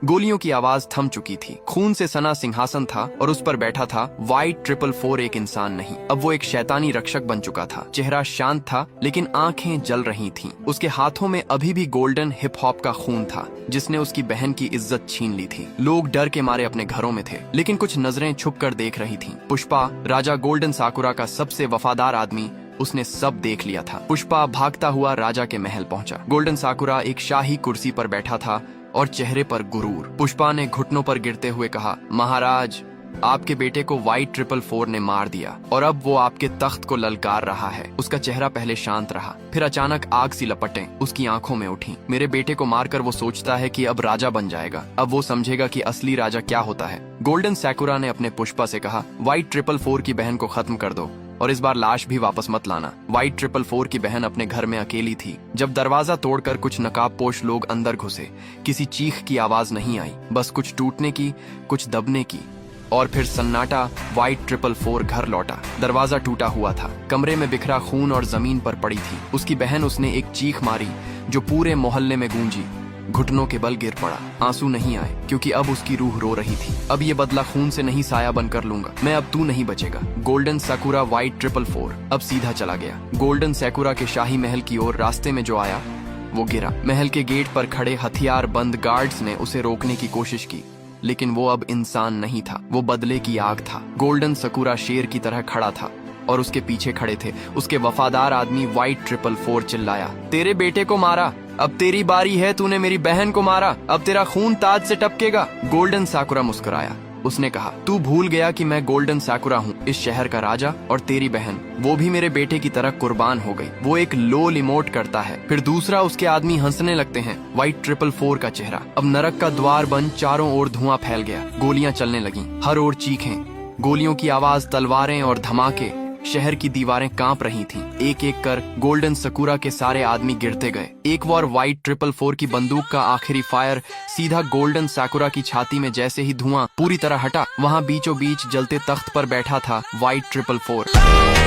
गोलियों की आवाज थम चुकी थी। खून से सना सिंहासन था और उस पर बैठा था वाइट 444 एक इंसान नहीं, अब वो एक शैतानी रक्षक बन चुका था। चेहरा शांत था लेकिन आंखें जल रही थीं। उसके हाथों में अभी भी गोल्डन हिप हॉप का खून था जिसने उसकी बहन की इज्जत छीन ली थी। लोग डर के मारे अपने घरों में थे लेकिन कुछ नजरें छुप कर देख रही थीं। पुष्पा, राजा गोल्डन साकुरा का सबसे वफादार आदमी, उसने सब देख लिया था। पुष्पा भागता हुआ राजा के महल पहुंचा। गोल्डन साकुरा एक शाही कुर्सी पर बैठा था और चेहरे पर गुरूर। पुष्पा ने घुटनों पर गिरते हुए कहा, महाराज, आपके बेटे को वाइट 444 ने मार दिया और अब वो आपके तख्त को ललकार रहा है। उसका चेहरा पहले शांत रहा, फिर अचानक आग सी लपटें उसकी आंखों में उठी। मेरे बेटे को मारकर वो सोचता है कि अब राजा बन जाएगा, अब वो समझेगा कि असली राजा क्या होता है। गोल्डन साकुरा ने अपने पुष्पा से कहा, वाइट 444 की बहन को खत्म कर दो और इस बार लाश भी वापस मत लाना। वाइट 444 की बहन अपने घर में अकेली थी जब दरवाजा तोड़कर कुछ नकाबपोश लोग अंदर घुसे। किसी चीख की आवाज नहीं आई, बस कुछ टूटने की, कुछ दबने की, और फिर सन्नाटा। वाइट 444 घर लौटा। दरवाजा टूटा हुआ था, कमरे में बिखरा खून और जमीन पर पड़ी थी उसकी बहन। उसने एक चीख मारी जो पूरे मोहल्ले में गूंजी। घुटनों के बल गिर पड़ा। आंसू नहीं आए क्योंकि अब उसकी रूह रो रही थी। अब ये बदला खून से नहीं, साया बनकर लूंगा मैं, अब तू नहीं बचेगा। गोल्डन साकुरा वाइट 444 अब सीधा चला गया। गोल्डन साकुरा के शाही महल की ओर। रास्ते में जो आया वो गिरा। महल के गेट पर खड़े हथियार बंद गार्ड्स ने उसे रोकने की कोशिश की लेकिन वो अब इंसान नहीं था, वो बदले की आग था। गोल्डन साकुरा शेर की तरह खड़ा था और उसके पीछे खड़े थे उसके वफादार आदमी। वाइट 444 चिल्लाया, तेरे बेटे को मारा, अब तेरी बारी है। तूने मेरी बहन को मारा, अब तेरा खून ताज से टपकेगा। गोल्डन साकुरा मुस्कुराया। उसने कहा, तू भूल गया कि मैं गोल्डन साकुरा हूँ, इस शहर का राजा, और तेरी बहन वो भी मेरे बेटे की तरह कुर्बान हो गई। वो एक लोल इमोट करता है, फिर दूसरा उसके आदमी हंसने लगते हैं। वाइट 444 का चेहरा अब नरक का द्वार बंद। चारों ओर धुआं फैल गया। गोलियां चलने लगीं, हर ओर चीखें, गोलियों की आवाज, तलवारें और धमाके। शहर की दीवारें कांप रही थीं। एक एक कर गोल्डन साकुरा के सारे आदमी गिरते गए। एक बार वाइट 444 की बंदूक का आखिरी फायर सीधा गोल्डन साकुरा की छाती में। जैसे ही धुआं पूरी तरह हटा, वहां बीचों बीच जलते तख्त पर बैठा था वाइट 444।